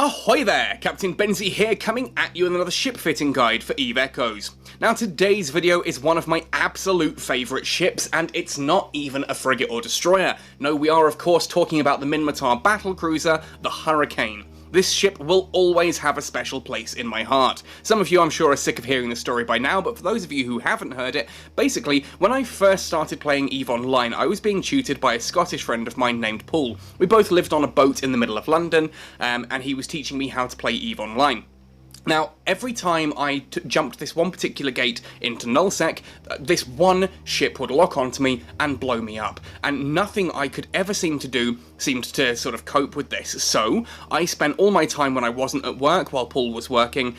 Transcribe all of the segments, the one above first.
Ahoy there! Captain Benzie here, coming at you with another ship fitting guide for EVE Echoes. Now today's video is one of my absolute favourite ships, and it's not even a frigate or destroyer. No, we are of course talking about the Minmatar Battlecruiser, the Hurricane. This ship will always have a special place in my heart. Some of you I'm sure are sick of hearing the story by now, but for those of you who haven't heard it, basically, when I first started playing EVE Online, I was being tutored by a Scottish friend of mine named Paul. We both lived on a boat in the middle of London, and he was teaching me how to play EVE Online. Now, every time I jumped this one particular gate into nullsec, this one ship would lock onto me and blow me up, and nothing I could ever seem to do seemed to sort of cope with this. So I spent all my time when I wasn't at work while Paul was working,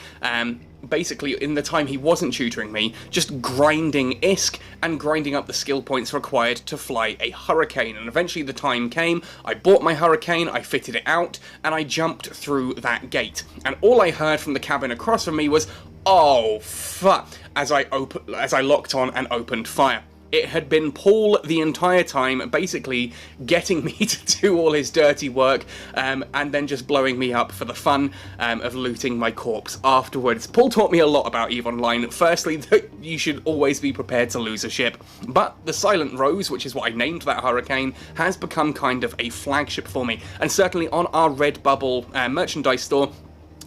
basically in the time he wasn't tutoring me, just grinding ISK and grinding up the skill points required to fly a Hurricane. And eventually the time came, I bought my Hurricane, I fitted it out, and I jumped through that gate. And all I heard from the cabin across from me was, "Oh fuck," as I locked on and opened fire. It had been Paul the entire time, basically getting me to do all his dirty work, and then just blowing me up for the fun of looting my corpse afterwards. Paul taught me a lot about EVE Online. Firstly, that you should always be prepared to lose a ship, but the Silent Rose, which is what I named that Hurricane, has become kind of a flagship for me, and certainly on our Redbubble merchandise store,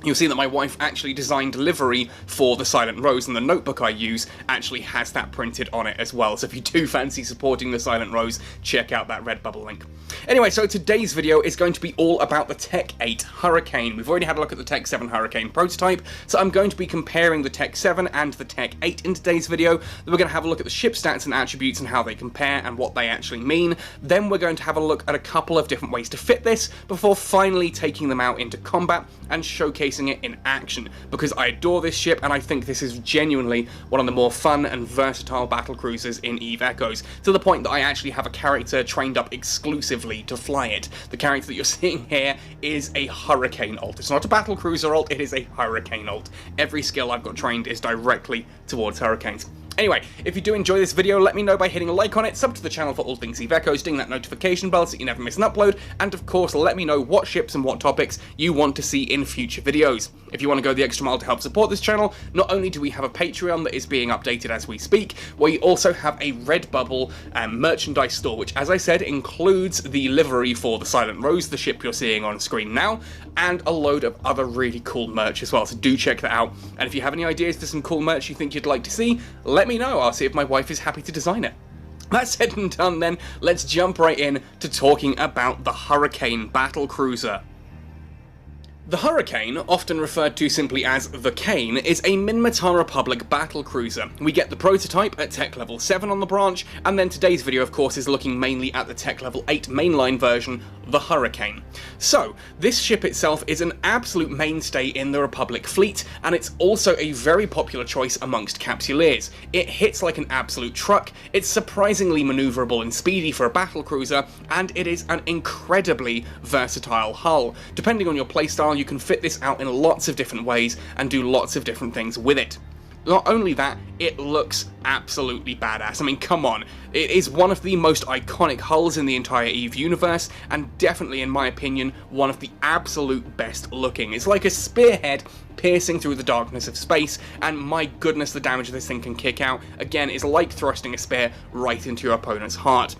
you'll see that my wife actually designed livery for the Silent Rose, and the notebook I use actually has that printed on it as well. So if you do fancy supporting the Silent Rose, check out that Redbubble link. Anyway, so today's video is going to be all about the Tech 8 Hurricane. We've already had a look at the Tech 7 Hurricane prototype, so I'm going to be comparing the Tech 7 and the Tech 8 in today's video. Then we're going to have a look at the ship stats and attributes and how they compare and what they actually mean. Then we're going to have a look at a couple of different ways to fit this before finally taking them out into combat and showcasing it in action, because I adore this ship and I think this is genuinely one of the more fun and versatile battlecruisers in EVE Echoes, to the point that I actually have a character trained up exclusively to fly it. The character that you're seeing here is a Hurricane ult. It's not a battlecruiser ult, it is a Hurricane ult. Every skill I've got trained is directly towards Hurricanes. Anyway, if you do enjoy this video, let me know by hitting a like on it, sub to the channel for all things EVE Echoes, ding that notification bell so that you never miss an upload, and of course let me know what ships and what topics you want to see in future videos. If you want to go the extra mile to help support this channel, not only do we have a Patreon that is being updated as we speak, we also have a Redbubble merchandise store, which, as I said, includes the livery for the Silent Rose, the ship you're seeing on screen now, and a load of other really cool merch as well, so do check that out. And if you have any ideas for some cool merch you think you'd like to see, let me know. I'll see if my wife is happy to design it. That said and done then, let's jump right in to talking about the Hurricane Battlecruiser. The Hurricane, often referred to simply as the Cane, is a Minmatar Republic battlecruiser. We get the prototype at tech level 7 on the branch, and then today's video of course is looking mainly at the tech level 8 mainline version, the Hurricane. So, this ship itself is an absolute mainstay in the Republic fleet, and it's also a very popular choice amongst capsuleers. It hits like an absolute truck, it's surprisingly manoeuvrable and speedy for a battlecruiser, and it is an incredibly versatile hull. Depending on your playstyle, you can fit this out in lots of different ways and do lots of different things with it. Not only that, it looks absolutely badass. I mean, come on. It is one of the most iconic hulls in the entire EVE universe, and definitely, in my opinion, one of the absolute best looking. It's like a spearhead piercing through the darkness of space, and my goodness, the damage this thing can kick out, again, is like thrusting a spear right into your opponent's heart.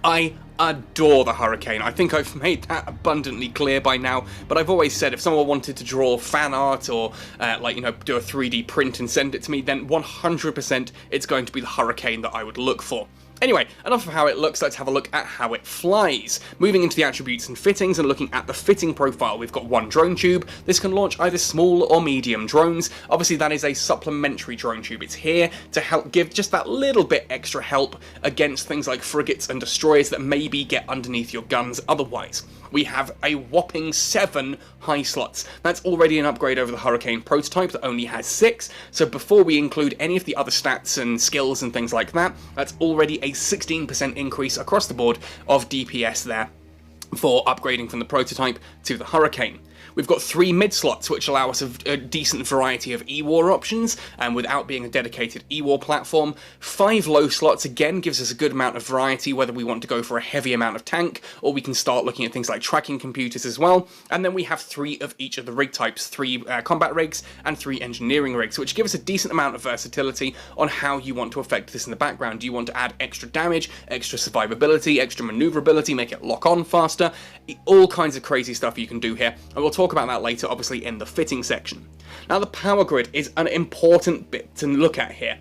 I adore the Hurricane. I think I've made that abundantly clear by now, but I've always said if someone wanted to draw fan art or do a 3D print and send it to me, then 100% it's going to be the Hurricane that I would look for. Anyway, enough of how it looks, let's have a look at how it flies. Moving into the attributes and fittings and looking at the fitting profile, we've got one drone tube. This can launch either small or medium drones. Obviously that is a supplementary drone tube. It's here to help give just that little bit extra help against things like frigates and destroyers that maybe get underneath your guns otherwise. We have a whopping 7 high slots. That's already an upgrade over the Hurricane prototype that only has 6, so before we include any of the other stats and skills and things like that, that's already a 16% increase across the board of DPS there for upgrading from the prototype to the Hurricane. We've got 3 mid-slots, which allow us a decent variety of E-War options, without being a dedicated E-War platform. 5 low slots, again, gives us a good amount of variety, whether we want to go for a heavy amount of tank, or we can start looking at things like tracking computers as well. And then we have 3 of each of the rig types, 3 combat rigs and 3 engineering rigs, which give us a decent amount of versatility on how you want to affect this in the background. Do you want to add extra damage, extra survivability, extra maneuverability, make it lock on faster? All kinds of crazy stuff you can do here, and we'll talk about that later, obviously, in the fitting section. Now, the power grid is an important bit to look at here.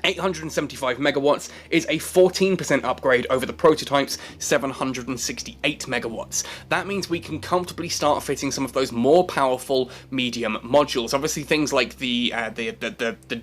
875 megawatts is a 14% upgrade over the prototype's 768 megawatts. That means we can comfortably start fitting some of those more powerful medium modules. Obviously, things like the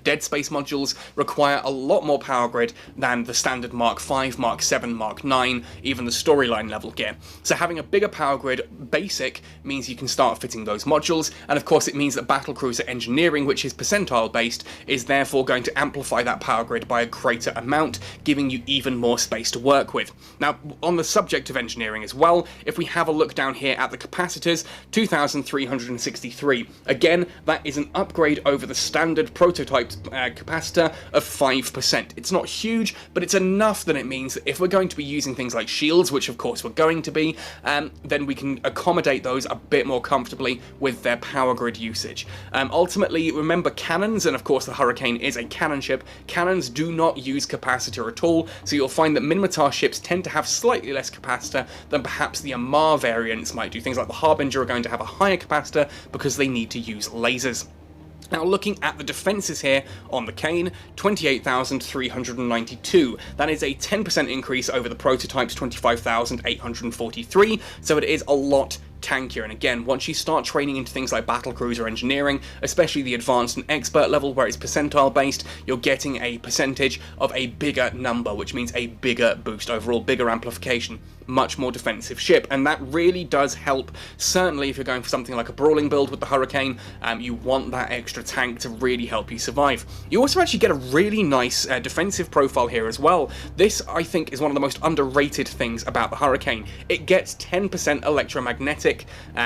Dead Space modules require a lot more power grid than the standard Mark 5, Mark 7, Mark 9, even the storyline level gear. So having a bigger power grid basic means you can start fitting those modules, and of course it means that Battlecruiser engineering, which is percentile based, is therefore going to amplify that power grid by a greater amount, giving you even more space to work with. Now, on the subject of engineering as well, if we have a look down here at the capacitors, 2,363. Again, that is an upgrade over the standard prototype capacitor of 5%. It's not huge, but it's enough that it means that if we're going to be using things like shields, which of course we're going to be, then we can accommodate those a bit more comfortably with their power grid usage. Ultimately, remember cannons, and of course the Hurricane is a cannon ship. Cannons do not use capacitor at all, so you'll find that Minmatar ships tend to have slightly less capacitor than perhaps the Amar variants might do. Things like the Harbinger are going to have a higher capacitor because they need to use lasers. Now, looking at the defences here on the Kane, 28,392. That is a 10% increase over the prototype's 25,843, so it is a lot tankier. And again, once you start training into things like Battlecruiser engineering, especially the advanced and expert level where it's percentile based, you're getting a percentage of a bigger number, which means a bigger boost overall, bigger amplification, much more defensive ship, and that really does help. Certainly if you're going for something like a Brawling build with the Hurricane, you want that extra tank to really help you survive. You also actually get a really nice defensive profile here as well. This, I think, is one of the most underrated things about the Hurricane. It gets 10% electromagnetic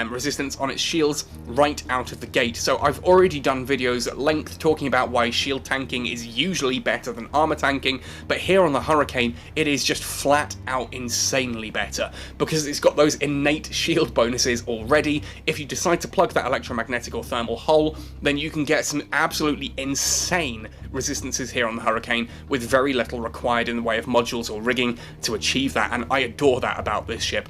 resistance on its shields right out of the gate. So I've already done videos at length talking about why shield tanking is usually better than armor tanking, but here on the Hurricane it is just flat out insanely better because it's got those innate shield bonuses already. If you decide to plug that electromagnetic or thermal hole, then you can get some absolutely insane resistances here on the Hurricane with very little required in the way of modules or rigging to achieve that, and I adore that about this ship.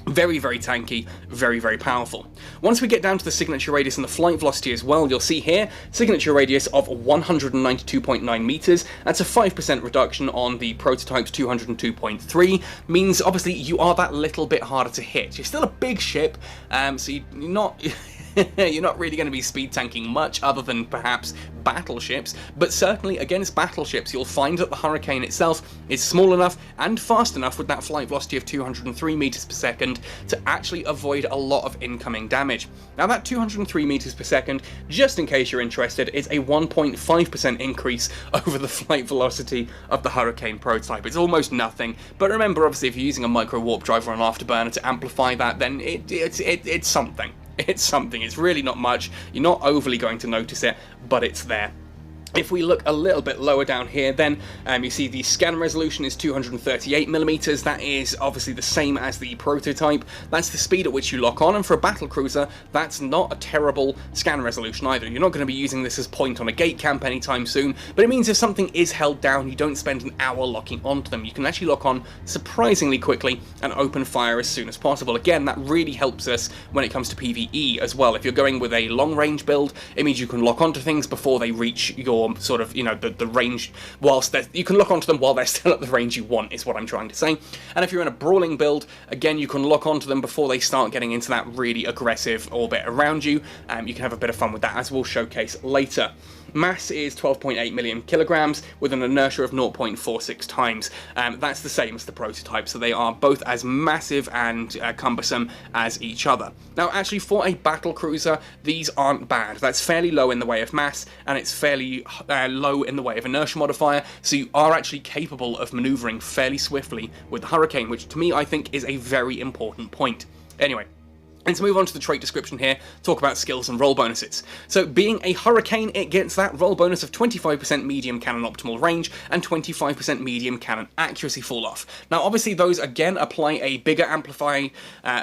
Very, very tanky, very, very powerful. Once we get down to the signature radius and the flight velocity as well, you'll see here, signature radius of 192.9 meters. That's a 5% reduction on the prototype's 202.3, means obviously you are that little bit harder to hit. You're still a big ship, so you're not... You're not really going to be speed tanking much other than perhaps battleships, but certainly against battleships you'll find that the Hurricane itself is small enough and fast enough with that flight velocity of 203 meters per second to actually avoid a lot of incoming damage. Now that 203 meters per second, just in case you're interested, is a 1.5% increase over the flight velocity of the Hurricane prototype. It's almost nothing, but remember obviously if you're using a micro warp drive or an afterburner to amplify that, then it's something. It's something. It's really not much. You're not overly going to notice it, but it's there. If we look a little bit lower down here, then you see the scan resolution is 238mm. That is obviously the same as the prototype. That's the speed at which you lock on, and for a Battlecruiser, that's not a terrible scan resolution either. You're not going to be using this as point on a gate camp anytime soon, but it means if something is held down, you don't spend an hour locking onto them. You can actually lock on surprisingly quickly and open fire as soon as possible. Again, that really helps us when it comes to PvE as well. If you're going with a long-range build, it means you can lock onto things before they reach your sort of, you know, the range, whilst you can lock onto them while they're still at the range you want, is what I'm trying to say. And if you're in a Brawling build, again, you can lock onto them before they start getting into that really aggressive orbit around you. You can have a bit of fun with that, as we'll showcase later. Mass is 12.8 million kilograms with an inertia of 0.46 times. That's the same as the prototype, so they are both as massive and cumbersome as each other. Now, actually, for a Battlecruiser, these aren't bad. That's fairly low in the way of mass, and it's fairly low in the way of inertia modifier, so you are actually capable of maneuvering fairly swiftly with the Hurricane, which to me I think is a very important point. Anyway, Let's move on to the trait description here, talk about skills and roll bonuses. So being a Hurricane, it gets that roll bonus of 25% medium cannon optimal range and 25% medium cannon accuracy fall off. Now obviously those again apply a bigger amplify,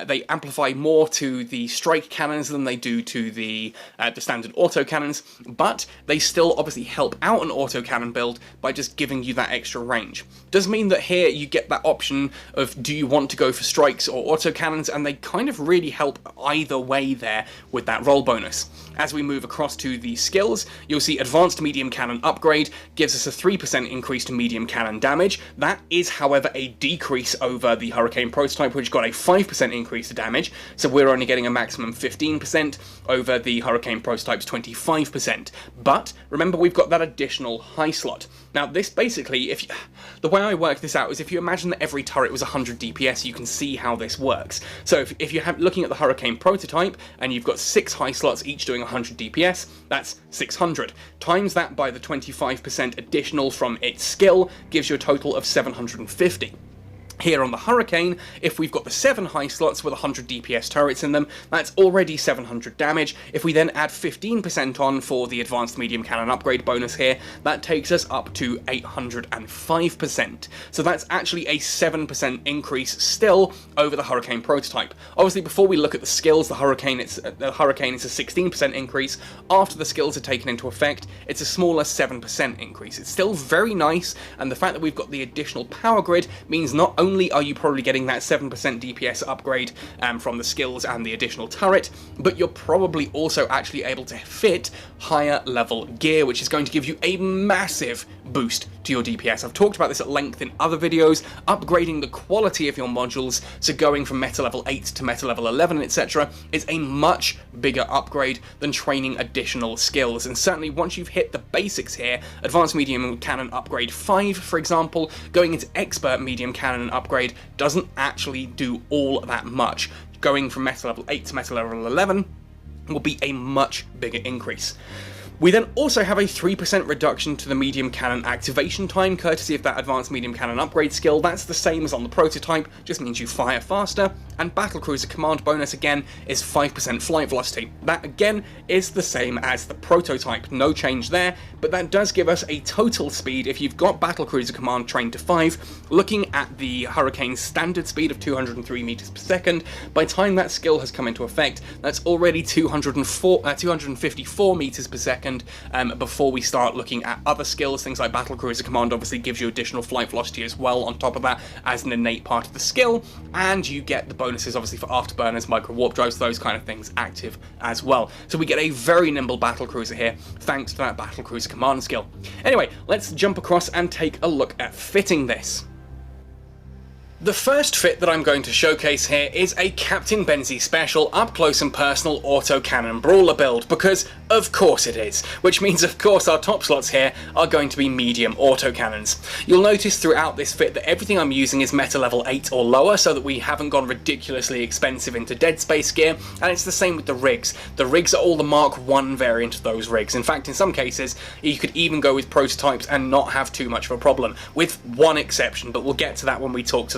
they amplify more to the strike cannons than they do to the standard auto cannons, but they still obviously help out an auto cannon build by just giving you that extra range. Does mean that here you get that option of do you want to go for strikes or auto cannons, and they kind of really help either way there with that roll bonus. As we move across to the skills, you'll see Advanced Medium Cannon Upgrade gives us a 3% increase to medium cannon damage. That is, however, a decrease over the Hurricane prototype, which got a 5% increase to damage, so we're only getting a maximum 15% over the Hurricane prototype's 25%. But remember, we've got that additional high slot. Now this basically, the way I work this out is if you imagine that every turret was 100 DPS, you can see how this works. So if you're looking at the Hurricane prototype and you've got 6 high slots each doing 100 DPS, that's 600. Times that by the 25% additional from its skill gives you a total of 750. Here on the Hurricane, if we've got the 7 high slots with 100 DPS turrets in them, that's already 700 damage. If we then add 15% on for the Advanced Medium Cannon Upgrade bonus here, that takes us up to 805%. So that's actually a 7% increase still over the Hurricane prototype. Obviously, before we look at the skills, the Hurricane is a 16% increase. After the skills are taken into effect, it's a smaller 7% increase. It's still very nice, and the fact that we've got the additional power grid means not only are you probably getting that 7% DPS upgrade from the skills and the additional turret, but you're probably also actually able to fit higher level gear, which is going to give you a massive boost to your DPS. I've talked about this at length in other videos, upgrading the quality of your modules, so going from meta level 8 to meta level 11, etc. is a much bigger upgrade than training additional skills, and certainly once you've hit the basics here, Advanced Medium Cannon Upgrade 5, for example, going into Expert Medium Cannon Upgrade doesn't actually do all that much. Going from meta level 8 to meta level 11 will be a much bigger increase. We then also have a 3% reduction to the medium cannon activation time, courtesy of that Advanced Medium Cannon Upgrade skill. That's the same as on the prototype, just means you fire faster. And Battlecruiser command bonus again is 5% flight velocity. That again is the same as the prototype, no change there, but that does give us a total speed, if you've got Battlecruiser command trained to 5, looking at the Hurricane's standard speed of 203 meters per second, by the time that skill has come into effect, that's already 254 meters per second. Before we start looking at other skills, things like Battlecruiser command obviously gives you additional flight velocity as well on top of that as an innate part of the skill, and you get the bonuses obviously for afterburners, micro warp drives, those kind of things active as well. So we get a very nimble Battlecruiser here thanks to that Battlecruiser command skill. Anyway, let's jump across and take a look at fitting this. The first fit that I'm going to showcase here is a Captain Benzie special up close and personal auto cannon brawler build, because of course it is, which means of course our top slots here are going to be medium auto cannons. You'll notice throughout this fit that everything I'm using is meta level 8 or lower, so that we haven't gone ridiculously expensive into Dead Space gear, and it's the same with the rigs. The rigs are all the Mark 1 variant of those rigs. In fact, in some cases you could even go with prototypes and not have too much of a problem, with one exception, but we'll get to that when we talk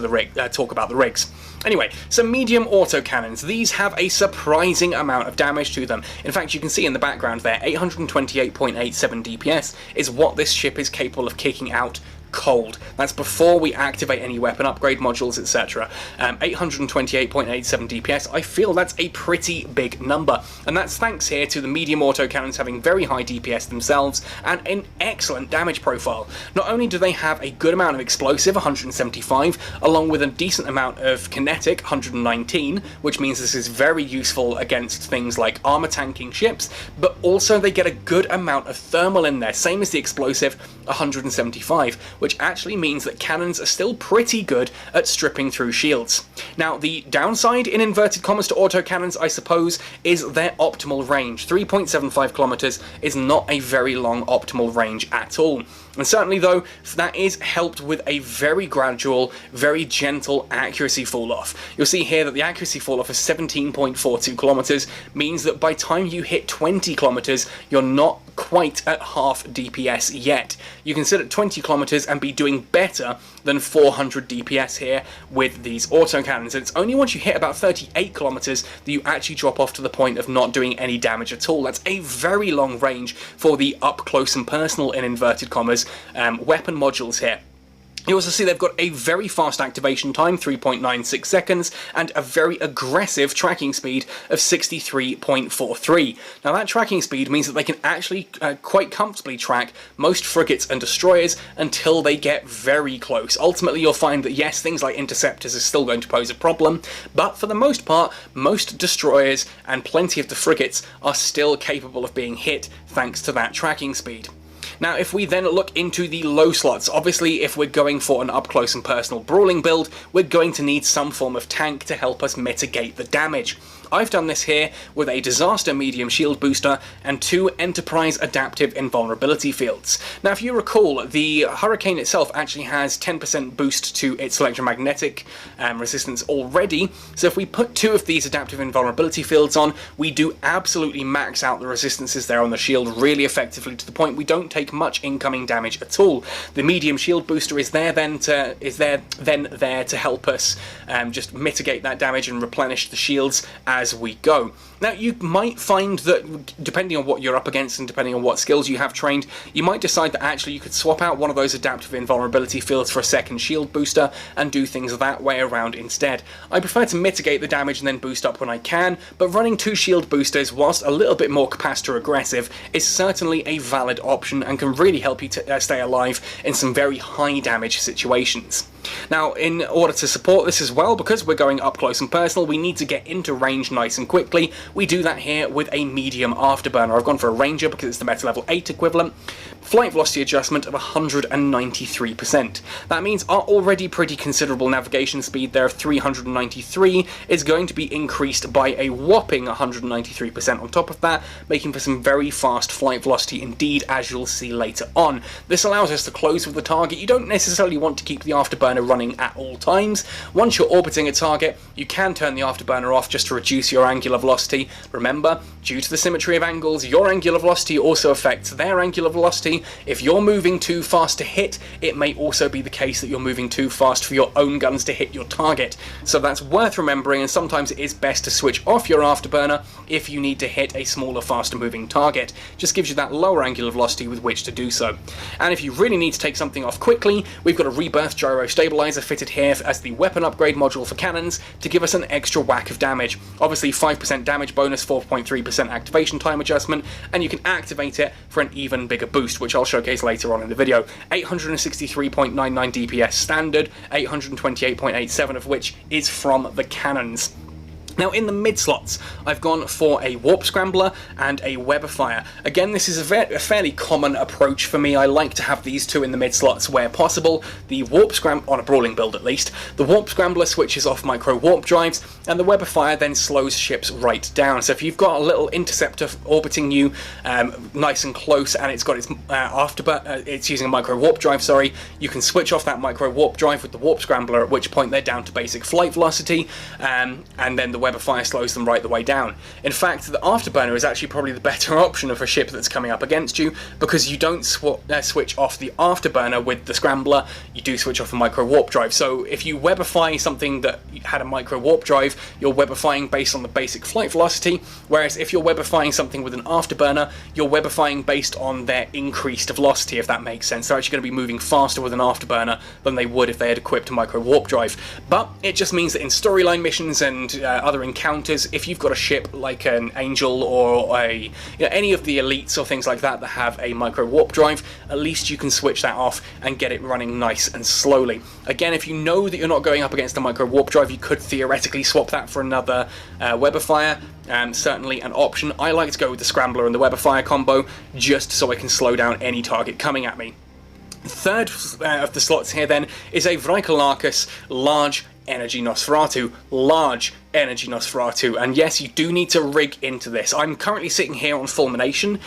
about the rigs. Anyway, some medium auto cannons. These have a surprising amount of damage to them. In fact, you can see in the background there, 828.87 DPS is what this ship is capable of kicking out cold. That's before we activate any weapon upgrade modules, etc. 828.87 DPS, I feel that's a pretty big number, and that's thanks here to the medium autocannons having very high DPS themselves and an excellent damage profile. Not only do they have a good amount of explosive, 175, along with a decent amount of kinetic, 119, which means this is very useful against things like armor tanking ships, but also they get a good amount of thermal in there, same as the explosive, 175, which actually means that cannons are still pretty good at stripping through shields. Now, the downside, in inverted commas, to autocannons, I suppose, is their optimal range. 3.75 kilometers is not a very long optimal range at all. And certainly, though, that is helped with a very gradual, very gentle accuracy fall-off. You'll see here that the accuracy fall-off of 17.42 kilometers means that by the time you hit 20 kilometers, you're not quite at half DPS yet. You can sit at 20 kilometers and be doing better than 400 DPS here with these autocannons. It's only once you hit about 38 kilometers that you actually drop off to the point of not doing any damage at all. That's a very long range for the up close and personal, in inverted commas, weapon modules here. You also see they've got a very fast activation time, 3.96 seconds, and a very aggressive tracking speed of 63.43. Now that tracking speed means that they can actually quite comfortably track most frigates and destroyers until they get very close. Ultimately you'll find that yes, things like interceptors are still going to pose a problem, but for the most part, most destroyers and plenty of the frigates are still capable of being hit thanks to that tracking speed. Now, if we then look into the low slots, obviously if we're going for an up-close and personal brawling build, we're going to need some form of tank to help us mitigate the damage. I've done this here with a disaster medium shield booster and 2 enterprise adaptive invulnerability fields. Now, if you recall, the Hurricane itself actually has 10% boost to its electromagnetic resistance already, so if we put 2 of these adaptive invulnerability fields on, we do absolutely max out the resistances there on the shield really effectively, to the point we don't take much incoming damage at all. The medium shield booster is there then to help us just mitigate that damage and replenish the shields as we go. Now, you might find that, depending on what you're up against and depending on what skills you have trained, you might decide that actually you could swap out one of those adaptive invulnerability fields for a second shield booster and do things that way around instead. I prefer to mitigate the damage and then boost up when I can, but running 2 shield boosters, whilst a little bit more capacitor aggressive, is certainly a valid option and can really help you to stay alive in some very high damage situations. Now, in order to support this as well, because we're going up close and personal, we need to get into range nice and quickly. We do that here with a medium afterburner. I've gone for a Ranger because it's the meta level 8 equivalent. Flight velocity adjustment of 193%. That means our already pretty considerable navigation speed there of 393 is going to be increased by a whopping 193% on top of that, making for some very fast flight velocity indeed, as you'll see later on. This allows us to close with the target. You don't necessarily want to keep the afterburner running at all times. Once you're orbiting a target, you can turn the afterburner off just to reduce your angular velocity. Remember, due to the symmetry of angles, your angular velocity also affects their angular velocity. If you're moving too fast to hit, it may also be the case that you're moving too fast for your own guns to hit your target. So that's worth remembering, and sometimes it is best to switch off your afterburner if you need to hit a smaller, faster moving target. Just gives you that lower angular velocity with which to do so. And if you really need to take something off quickly, we've got a rebirth gyro stabilizer fitted here as the weapon upgrade module for cannons to give us an extra whack of damage. Obviously 5% damage bonus, 4.3% activation time adjustment, and you can activate it for an even bigger boost, which I'll showcase later on in the video. 863.99 DPS standard, 828.87 of which is from the cannons. Now, in the mid slots, I've gone for a Warp Scrambler and a Webifier. Again, this is a fairly common approach for me. I like to have these 2 in the mid slots where possible. The Warp Scrambler, on a brawling build at least, the Warp Scrambler switches off micro warp drives, and the Webifier then slows ships right down. So if you've got a little interceptor orbiting you nice and close, and it's got its it's using a micro warp drive, sorry, you can switch off that micro warp drive with the Warp Scrambler, at which point they're down to basic flight velocity, and then the Webifier slows them right the way down. In fact, the afterburner is actually probably the better option of a ship that's coming up against you, because you don't switch off the afterburner with the Scrambler, you do switch off a micro warp drive. So if you Webify something that had a micro warp drive, you're Webifying based on the basic flight velocity, whereas if you're Webifying something with an afterburner, you're Webifying based on their increased velocity, if that makes sense. They're actually going to be moving faster with an afterburner than they would if they had equipped a micro warp drive. But it just means that in storyline missions and other encounters, if you've got a ship like an Angel or any of the elites or things like that that have a micro warp drive, at least you can switch that off and get it running nice and slowly. Again, if you know that you're not going up against a micro warp drive, you could theoretically swap that for another Webifier. Certainly an option. I like to go with the Scrambler and the Webifier combo just so I can slow down any target coming at me. Third of the slots here then is a Vrykalakas large energy Nosferatu. Large energy Nosferatu, and yes, you do need to rig into this. I'm currently sitting here on Fulmination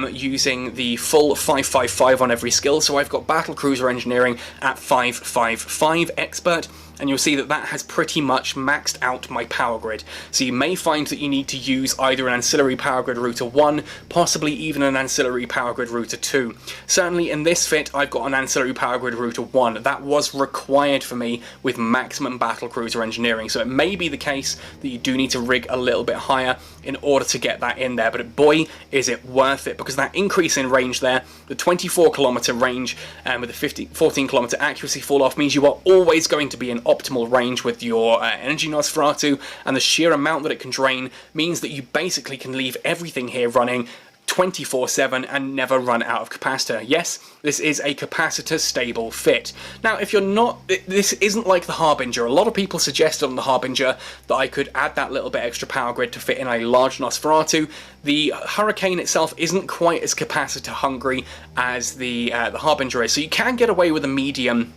using the full 555 on every skill, so I've got Battlecruiser Engineering at 555 Expert, and you'll see that that has pretty much maxed out my power grid. So you may find that you need to use either an ancillary power grid router 1, possibly even an ancillary power grid router 2. Certainly in this fit I've got an ancillary power grid router 1. That was required for me with maximum Battlecruiser engineering, so it may be the case that you do need to rig a little bit higher in order to get that in there, but boy is it worth it, because that increase in range there, the 24km range with a 14km accuracy fall off, means you are always going to be in optimal range with your energy Nosferatu, and the sheer amount that it can drain means that you basically can leave everything here running 24/7 and never run out of capacitor. Yes, this is a capacitor stable fit. Now, if you're not, this isn't like the Harbinger. A lot of people suggested on the Harbinger that I could add that little bit extra power grid to fit in a large Nosferatu. The Hurricane itself isn't quite as capacitor hungry as the Harbinger is, so you can get away with a medium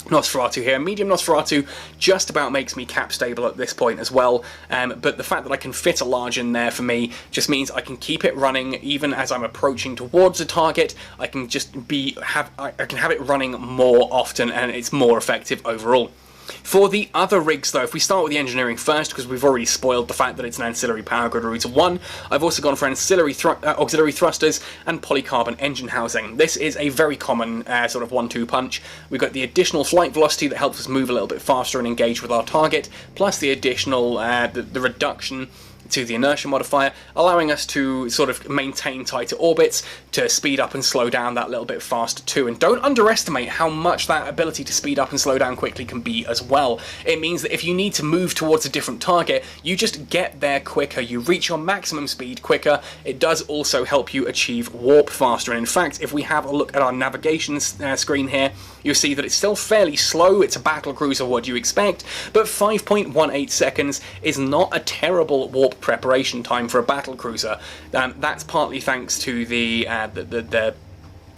Nosferatu here. Medium Nosferatu just about makes me cap stable at this point as well, but the fact that I can fit a large in there for me just means I can keep it running even as I'm approaching towards a target. I can just I can have it running more often, and it's more effective overall. For the other rigs though, if we start with the engineering first, because we've already spoiled the fact that it's an ancillary power grid router 1, I've also gone for ancillary auxiliary thrusters and polycarbon engine housing. This is a very common sort of 1-2 punch. We've got the additional flight velocity that helps us move a little bit faster and engage with our target, plus the additional, the reduction to the inertia modifier, allowing us to sort of maintain tighter orbits, to speed up and slow down that little bit faster too. And don't underestimate how much that ability to speed up and slow down quickly can be as well. It means that if you need to move towards a different target, you just get there quicker, you reach your maximum speed quicker. It does also help you achieve warp faster, and in fact, if we have a look at our navigation screen here, you'll see that it's still fairly slow. It's a Battlecruiser, what do you expect? But 5.18 seconds is not a terrible warp preparation time for a Battlecruiser. That's partly thanks to the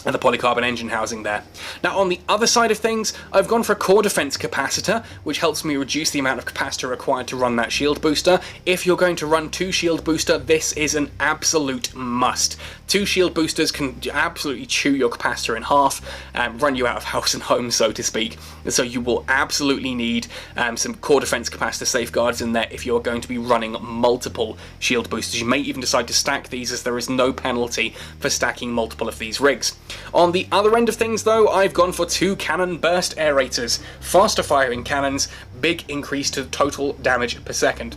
polycarbon engine housing there. Now on the other side of things, I've gone for a core defense capacitor, which helps me reduce the amount of capacitor required to run that shield booster. If you're going to run 2 shield booster, this is an absolute must. 2 shield boosters can absolutely chew your capacitor in half, run you out of house and home, so to speak. And so you will absolutely need some core defense capacitor safeguards in there if you're going to be running multiple shield boosters. You may even decide to stack these, as there is no penalty for stacking multiple of these rigs. On the other end of things though, I've gone for 2 cannon burst aerators. Faster firing cannons, big increase to total damage per second.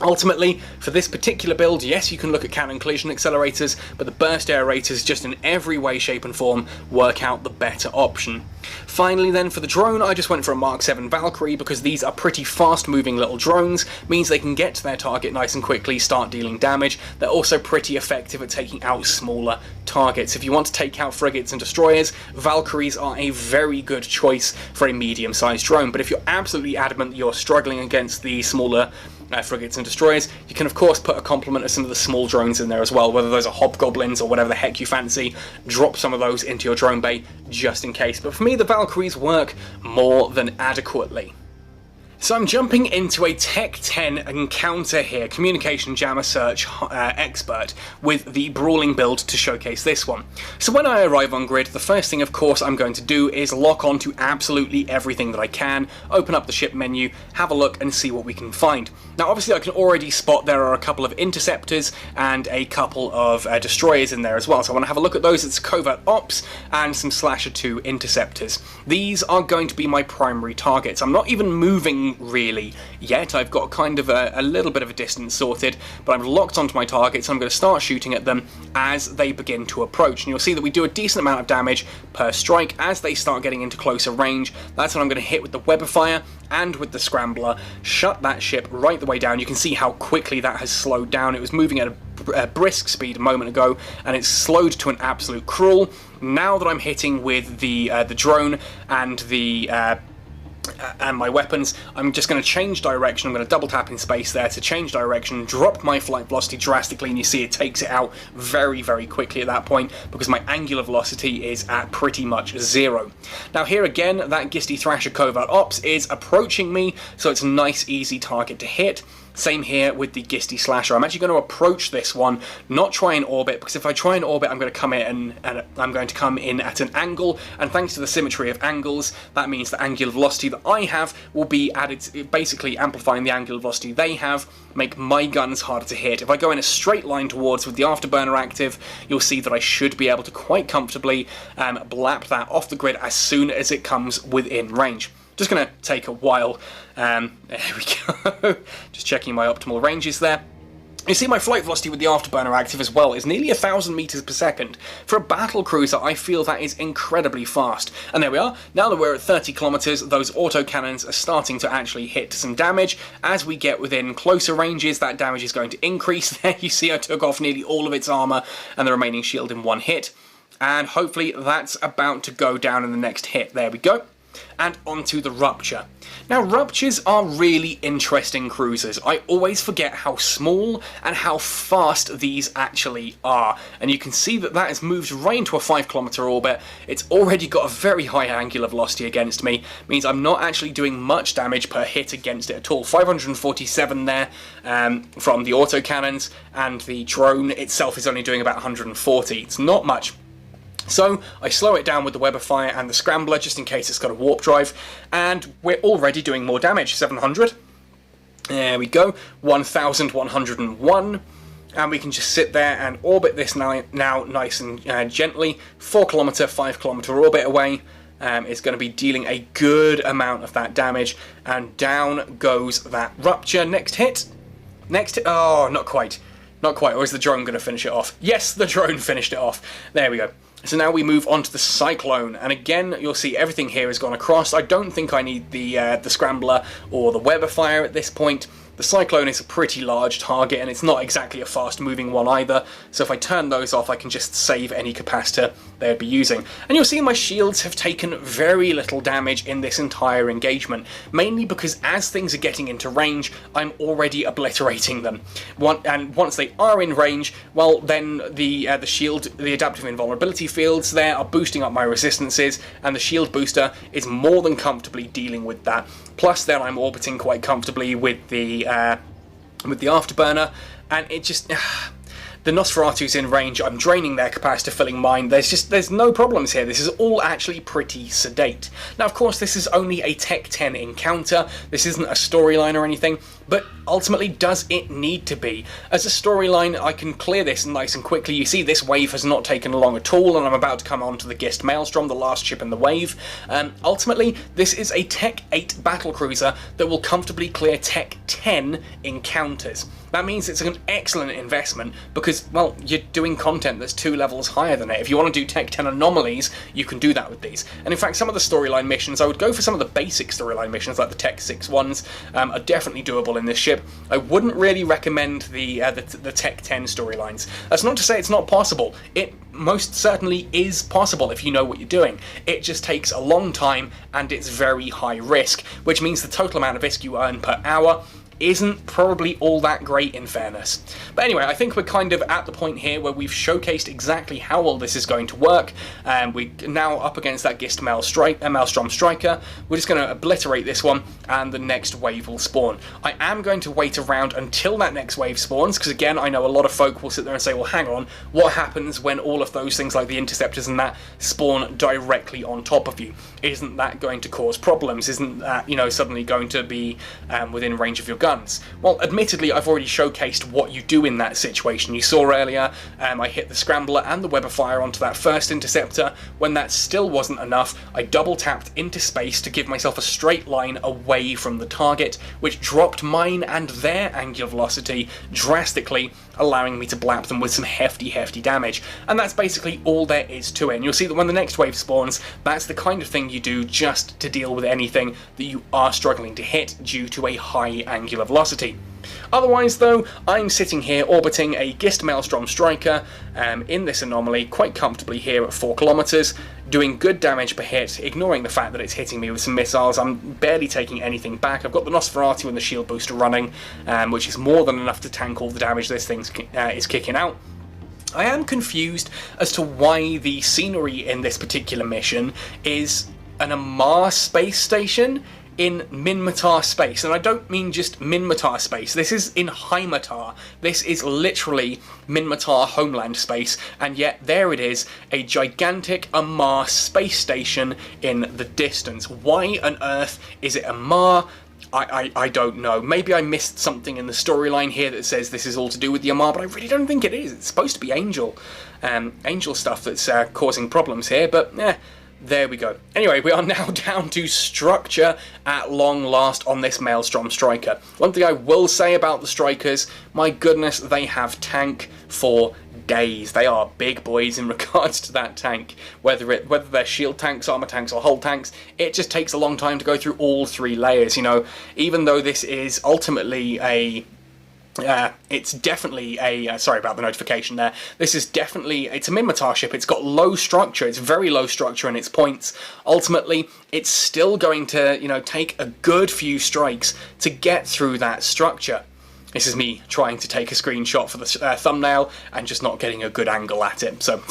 Ultimately, for this particular build, yes, you can look at cannon collision accelerators, but the burst aerators just in every way, shape and form work out the better option. Finally then, for the drone, I just went for a Mark 7 Valkyrie, because these are pretty fast moving little drones, means they can get to their target nice and quickly, start dealing damage. They're also pretty effective at taking out smaller targets. If you want to take out frigates and destroyers, Valkyries are a very good choice for a medium-sized drone, but if you're absolutely adamant that you're struggling against the smaller frigates and destroyers, you can of course put a complement of some of the small drones in there as well, whether those are hobgoblins or whatever the heck you fancy. Drop some of those into your drone bay just in case, but for me the Valkyries work more than adequately. So I'm jumping into a Tech 10 encounter here, communication jammer search expert, with the Brawling build to showcase this one. So when I arrive on grid, the first thing of course I'm going to do is lock on to absolutely everything that I can, open up the ship menu, have a look and see what we can find. Now obviously I can already spot there are a couple of interceptors and a couple of destroyers in there as well, so I want to have a look at those. It's covert ops and some Slasher 2 interceptors. These are going to be my primary targets. I'm not even moving really yet. I've got kind of a little bit of a distance sorted, but I'm locked onto my targets. I'm going to start shooting at them as they begin to approach, and you'll see that we do a decent amount of damage per strike. As they start getting into closer range, that's when I'm going to hit with the Weber fire and with the Scrambler, shut that ship right the way down. You can see how quickly that has slowed down. It was moving at a brisk speed a moment ago, and it's slowed to an absolute crawl. Now that I'm hitting with the drone and and my weapons, I'm just going to change direction. I'm going to double tap in space there to change direction, drop my flight velocity drastically, and you see it takes it out very, very quickly at that point, because my angular velocity is at pretty much 0. Now here again, that Gisty Thrasher Covert Ops is approaching me, so it's a nice easy target to hit. Same here with the Gisty Slasher. I'm actually going to approach this one, not try and orbit, because if I try and orbit, I'm going to come in and I'm going to come in at an angle, and thanks to the symmetry of angles, that means the angular velocity that I have will be added, basically amplifying the angular velocity they have, make my guns harder to hit. If I go in a straight line towards with the afterburner active, you'll see that I should be able to quite comfortably blap that off the grid as soon as it comes within range. Just going to take a while. There we go. Just checking my optimal ranges there. You see my flight velocity with the afterburner active as well is nearly 1,000 meters per second. For a battlecruiser, I feel that is incredibly fast. And there we are. Now that we're at 30 kilometers, those autocannons are starting to actually hit some damage. As we get within closer ranges, that damage is going to increase. There you see I took off nearly all of its armor and the remaining shield in one hit. And hopefully that's about to go down in the next hit. There we go. And onto the Rupture. Now, Ruptures are really interesting cruisers. I always forget how small and how fast these actually are. And you can see that that has moved right into a 5-kilometer orbit. It's already got a very high angular velocity against me. Means I'm not actually doing much damage per hit against it at all. 547 there from the autocannons, and the drone itself is only doing about 140. It's not much. So I slow it down with the Web of Fire and the Scrambler just in case it's got a warp drive, and we're already doing more damage. 700. There we go. 1,101. And we can just sit there and orbit this now nice and gently. 4-kilometer, 5-kilometer orbit away. Is going to be dealing a good amount of that damage, and down goes that Rupture. Next hit. Next hit. Oh, not quite. Not quite. Or is the drone going to finish it off? Yes, the drone finished it off. There we go. So now we move on to the Cyclone, and again you'll see everything here has gone across. I don't think I need the Scrambler or the Web of Fire at this point. The Cyclone is a pretty large target, and it's not exactly a fast-moving one either, so if I turn those off I can just save any capacitor they would be using. And you'll see my shields have taken very little damage in this entire engagement, mainly because as things are getting into range, I'm already obliterating them. And once they are in range, well then the shield, the adaptive invulnerability fields there are boosting up my resistances, and the shield booster is more than comfortably dealing with that. Plus then I'm orbiting quite comfortably with the afterburner, and it just... The Nosferatu's in range, I'm draining their capacitor, filling mine. There's no problems here. This is all actually pretty sedate. Now, of course, this is only a Tech 10 encounter. This isn't a storyline or anything, but ultimately, does it need to be? As a storyline, I can clear this nice and quickly. You see, this wave has not taken long at all, and I'm about to come on to the Gist Maelstrom, the last ship in the wave. Ultimately, this is a Tech 8 battlecruiser that will comfortably clear Tech 10 encounters. That means it's an excellent investment because, well, you're doing content that's 2 levels higher than it. If you want to do Tech 10 anomalies, you can do that with these. And in fact, some of the storyline missions, I would go for some of the basic storyline missions, like the Tech 6 ones, are definitely doable in this ship. I wouldn't really recommend the Tech 10 storylines. That's not to say it's not possible. It most certainly is possible if you know what you're doing. It just takes a long time, and it's very high risk, which means the total amount of ISK you earn per hour isn't probably all that great, in fairness. But anyway, I think we're kind of at the point here where we've showcased exactly how all this is going to work. We're now up against that Gist Maelstrom Striker. We're just going to obliterate this one, and the next wave will spawn. I am going to wait around until that next wave spawns, because again, I know a lot of folk will sit there and say, well, hang on, what happens when all of those things like the interceptors and that spawn directly on top of you? Isn't that going to cause problems? Isn't that, you know, suddenly going to be within range of your guns? Well, admittedly, I've already showcased what you do in that situation. You saw earlier, I hit the Scrambler and the Web of Fire onto that first interceptor. When that still wasn't enough, I double tapped into space to give myself a straight line away from the target, which dropped mine and their angular velocity drastically, allowing me to blap them with some hefty damage. And that's basically all there is to it. And you'll see that when the next wave spawns, that's the kind of thing you do just to deal with anything that you are struggling to hit due to a high angular velocity. Otherwise though, I'm sitting here orbiting a Gist Maelstrom Striker in this anomaly quite comfortably here at 4 kilometers, doing good damage per hit, ignoring the fact that it's hitting me with some missiles. I'm barely taking anything back. I've got the Nosferatu and the shield booster running, which is more than enough to tank all the damage this thing is kicking out. I am confused as to why the scenery in this particular mission is an Amar space station in Minmatar space, and I don't mean just Minmatar space, this is in Heimatar. This is literally Minmatar homeland space, and yet there it is, a gigantic Amarr space station in the distance. Why on earth is it Amarr? I don't know. Maybe I missed something in the storyline here that says this is all to do with the Amarr, but I really don't think it is. It's supposed to be Angel. Angel stuff that's causing problems here, but there we go. Anyway, we are now down to structure at long last on this Maelstrom Striker. One thing I will say about the Strikers, my goodness, they have tank for days. They are big boys in regards to that tank. Whether they're shield tanks, armor tanks, or hull tanks, it just takes a long time to go through all 3 layers, you know. Even though this is ultimately a it's definitely a, sorry about the notification there, this is definitely, it's a Minmatar ship, it's got low structure, it's very low structure in its points. Ultimately, it's still going to, you know, take a good few strikes to get through that structure. This is me trying to take a screenshot for the thumbnail and just not getting a good angle at it, so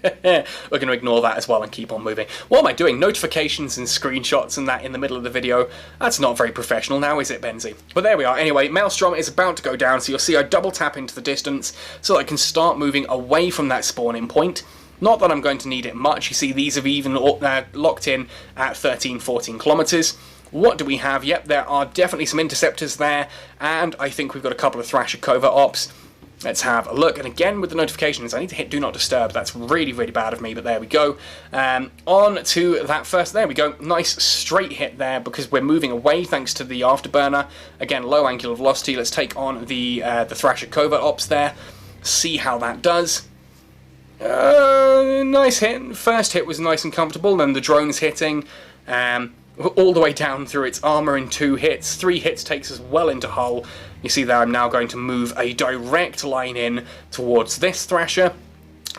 we're going to ignore that as well and keep on moving. What am I doing? Notifications and screenshots and that in the middle of the video? That's not very professional now, is it, Benzie? But there we are. Anyway, Maelstrom is about to go down, so you'll see I double tap into the distance so I can start moving away from that spawning point. Not that I'm going to need it much. You see, these have even locked in at 13-14 kilometers. What do we have? Yep, there are definitely some interceptors there, and I think we've got a couple of Thrasher covert ops. Let's have a look, and again with the notifications, I need to hit Do Not Disturb. That's really, really bad of me, but there we go. On to that first, there we go. Nice straight hit there, because we're moving away thanks to the afterburner. Again, low angular velocity. Let's take on the Thrasher covert ops there. See how that does. Nice hit. First hit was nice and comfortable, then the drone's hitting. All the way down through its armour in 2 hits. 3 hits takes us well into hull. You see there I'm now going to move a direct line in towards this Thrasher.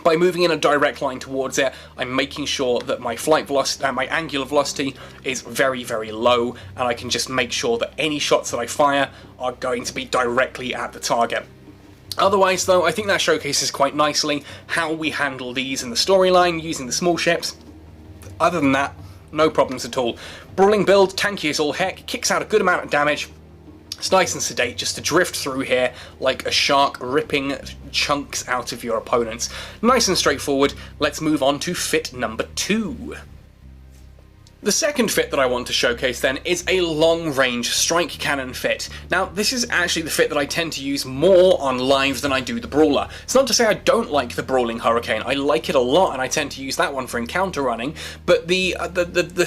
By moving in a direct line towards it, I'm making sure that my flight velocity, my angular velocity is very, very low, and I can just make sure that any shots that I fire are going to be directly at the target. Otherwise though, I think that showcases quite nicely how we handle these in the storyline using the small ships. Other than that, no problems at all. Brawling build, tanky as all heck, kicks out a good amount of damage. It's nice and sedate just to drift through here like a shark ripping chunks out of your opponents. Nice and straightforward. Let's move on to fit number 2. The second fit that I want to showcase then is a long-range strike cannon fit. Now, this is actually the fit that I tend to use more on live than I do the Brawler. It's not to say I don't like the Brawling Hurricane, I like it a lot and I tend to use that one for encounter running, but the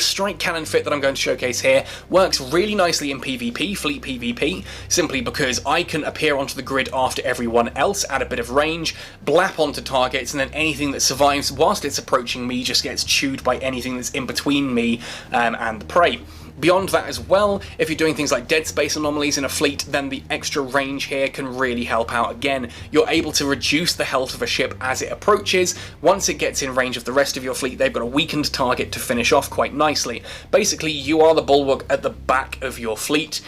strike cannon fit that I'm going to showcase here works really nicely in PvP, fleet PvP, simply because I can appear onto the grid after everyone else at a bit of range, blap onto targets, and then anything that survives whilst it's approaching me just gets chewed by anything that's in between me and the prey. Beyond that as well, if you're doing things like dead space anomalies in a fleet, then the extra range here can really help out. Again, you're able to reduce the health of a ship as it approaches. Once it gets in range of the rest of your fleet, they've got a weakened target to finish off quite nicely. Basically, you are the bulwark at the back of your fleet,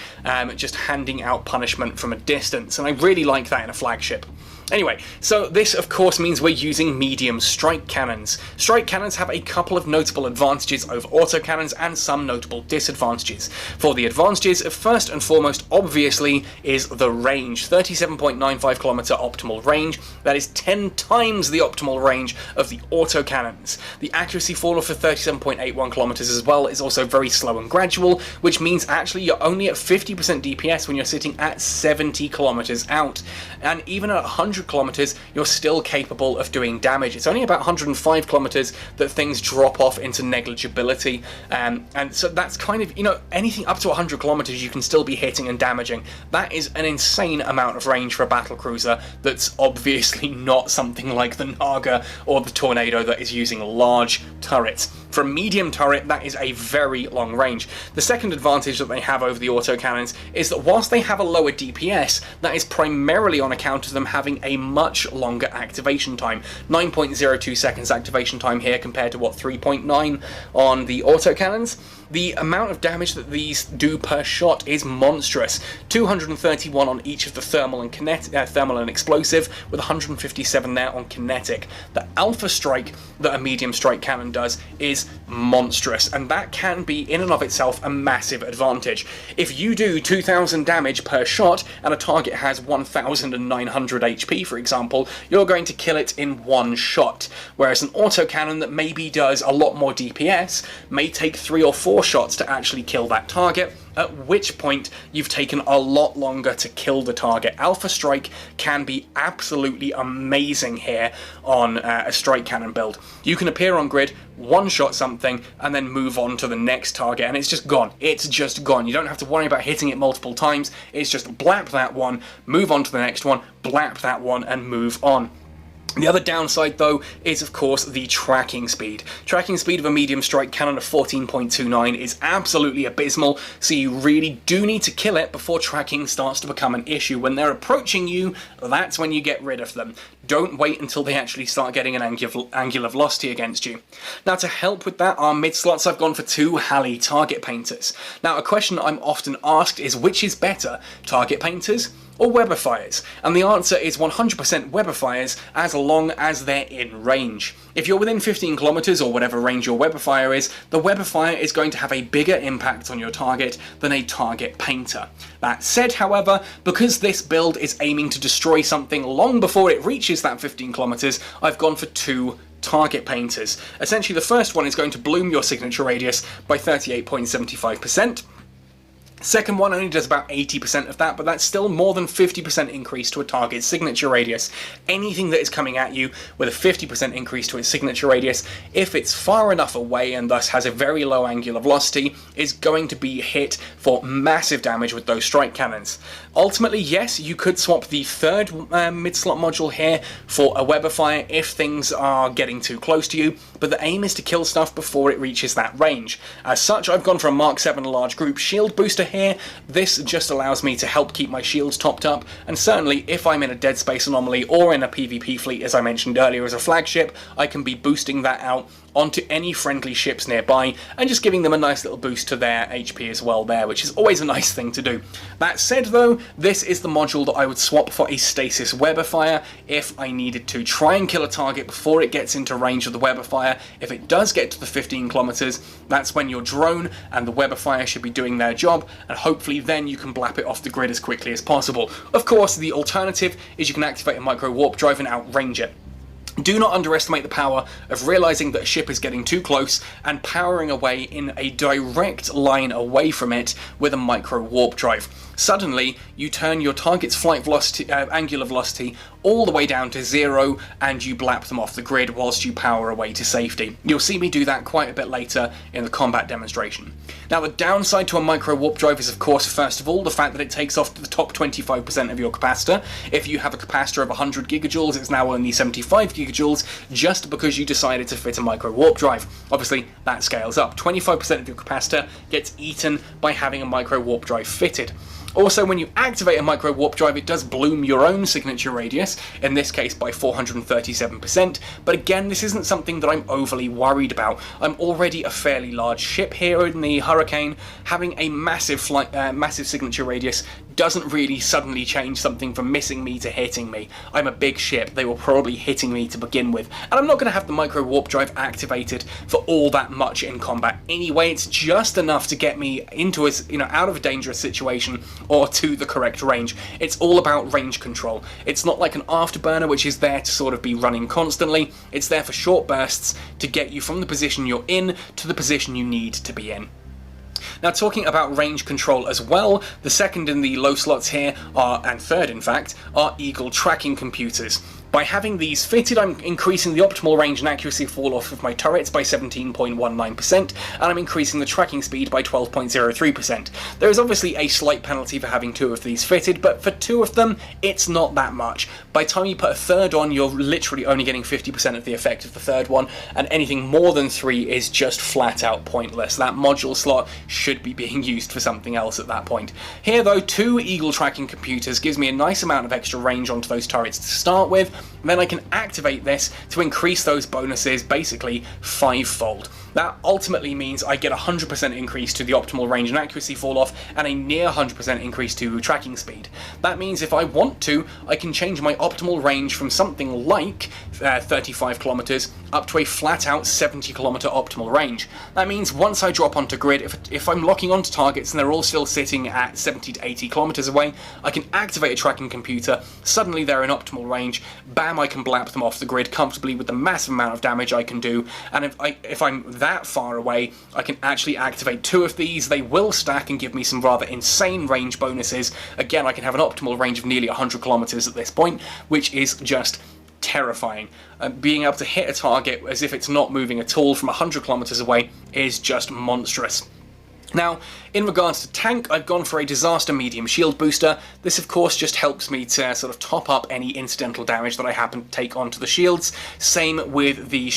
just handing out punishment from a distance, and I really like that in a flagship. Anyway, so this of course means we're using medium strike cannons. Strike cannons have a couple of notable advantages over autocannons and some notable disadvantages. For the advantages, first and foremost, obviously, is the range. 37.95 kilometer optimal range. That is 10 times the optimal range of the autocannons. The accuracy fall off of 37.81 kilometers as well is also very slow and gradual, which means actually you're only at 50% DPS when you're sitting at 70 kilometers out. And even at 100 kilometers, you're still capable of doing damage. It's only about 105 kilometers that things drop off into negligibility, and so that's kind of, you know, anything up to 100 kilometers you can still be hitting and damaging. That is an insane amount of range for a battlecruiser that's obviously not something like the Naga or the Tornado that is using large turrets. For a medium turret, that is a very long range. The second advantage that they have over the autocannons is that whilst they have a lower DPS, that is primarily on account of them having a much longer activation time. 9.02 seconds activation time here compared to, what, 3.9 on the autocannons? The amount of damage that these do per shot is monstrous. 231 on each of the thermal and explosive, with 157 there on kinetic. The alpha strike that a medium strike cannon does is monstrous, and that can be in and of itself a massive advantage. If you do 2000 damage per shot and a target has 1900 HP, for example, you're going to kill it in one shot, whereas an autocannon that maybe does a lot more DPS may take 3 or 4 shots to actually kill that target, at which point you've taken a lot longer to kill the target. Alpha Strike can be absolutely amazing here on a strike cannon build. You can appear on grid, one-shot something, and then move on to the next target, and it's just gone. It's just gone. You don't have to worry about hitting it multiple times. It's just blap that one, move on to the next one, blap that one, and move on. The other downside, though, is of course the tracking speed. Tracking speed of a medium strike cannon of 14.29 is absolutely abysmal, so you really do need to kill it before tracking starts to become an issue. When they're approaching you, that's when you get rid of them. Don't wait until they actually start getting an angular velocity against you. Now, to help with that, our mid slots, I've gone for 2 Halley target painters. Now, a question I'm often asked is, which is better, target painters or Weber fires? And the answer is 100% Weber fires, as long as they're in range. If you're within 15 kilometers or whatever range your Weber fire is, the Weber fire is going to have a bigger impact on your target than a target painter. That said, however, because this build is aiming to destroy something long before it reaches that 15 kilometers, I've gone for 2 target painters. Essentially, the first one is going to bloom your signature radius by 38.75%. Second one only does about 80% of that, but that's still more than 50% increase to a target's signature radius. Anything that is coming at you with a 50% increase to its signature radius, if it's far enough away and thus has a very low angular velocity, is going to be hit for massive damage with those strike cannons. Ultimately, yes, you could swap the third mid-slot module here for a Weber fire if things are getting too close to you, but the aim is to kill stuff before it reaches that range. As such, I've gone for a Mark 7 large group shield booster here. This just allows me to help keep my shields topped up, and certainly if I'm in a dead space anomaly or in a PvP fleet, as I mentioned earlier, as a flagship, I can be boosting that out onto any friendly ships nearby and just giving them a nice little boost to their HP as well there, which is always a nice thing to do. That said though, this is the module that I would swap for a Stasis Weber fire if I needed to try and kill a target before it gets into range of the Weber fire. If it does get to the 15 kilometers, that's when your drone and the Weber fire should be doing their job, and hopefully then you can blap it off the grid as quickly as possible. Of course, the alternative is you can activate a micro warp drive and outrange it. Do not underestimate the power of realizing that a ship is getting too close and powering away in a direct line away from it with a micro warp drive. Suddenly, you turn your target's flight velocity, angular velocity all the way down to 0, and you blap them off the grid whilst you power away to safety. You'll see me do that quite a bit later in the combat demonstration. Now, the downside to a micro warp drive is, of course, first of all, the fact that it takes off the top 25% of your capacitor. If you have a capacitor of 100 gigajoules, it's now only 75 gigajoules just because you decided to fit a micro warp drive. Obviously, that scales up. 25% of your capacitor gets eaten by having a micro warp drive fitted. Also, when you activate a micro warp drive, it does bloom your own signature radius, in this case by 437%, but again, this isn't something that I'm overly worried about. I'm already a fairly large ship here in the Hurricane. Having a massive signature radius doesn't really suddenly change something from missing me to hitting me. I'm a big ship, they were probably hitting me to begin with, and I'm not going to have the micro warp drive activated for all that much in combat anyway. It's just enough to get me into out of a dangerous situation or to the correct range. It's all about range control. It's not like an afterburner which is there to sort of be running constantly. It's there for short bursts to get you from the position you're in to the position you need to be in. Now, talking about range control as well, the second in the low slots here and third in fact, are Eagle tracking computers. By having these fitted, I'm increasing the optimal range and accuracy fall off of my turrets by 17.19%, and I'm increasing the tracking speed by 12.03%. There is obviously a slight penalty for having 2 of these fitted, but for 2 of them, it's not that much. By the time you put a third on, you're literally only getting 50% of the effect of the third one, and anything more than 3 is just flat out pointless. That module slot should be being used for something else at that point. Here though, 2 Eagle tracking computers gives me a nice amount of extra range onto those turrets to start with, then I can activate this to increase those bonuses basically 5-fold. That ultimately means I get a 100% increase to the optimal range and accuracy fall off, and a near 100% increase to tracking speed. That means if I want to, I can change my optimal range from something like 35 kilometers up to a flat out 70 kilometer optimal range. That means once I drop onto grid, if I'm locking onto targets and they're all still sitting at 70 to 80 kilometers away, I can activate a tracking computer, suddenly they're in optimal range, bam, I can blap them off the grid comfortably with the massive amount of damage I can do, and if I'm that far away, I can actually activate 2 of these. They will stack and give me some rather insane range bonuses. Again, I can have an optimal range of nearly 100 kilometers at this point, which is just terrifying. Being able to hit a target as if it's not moving at all from 100 kilometers away is just monstrous. Now, in regards to tank, I've gone for a disaster medium shield booster. This, of course, just helps me to sort of top up any incidental damage that I happen to take onto the shields. Same with the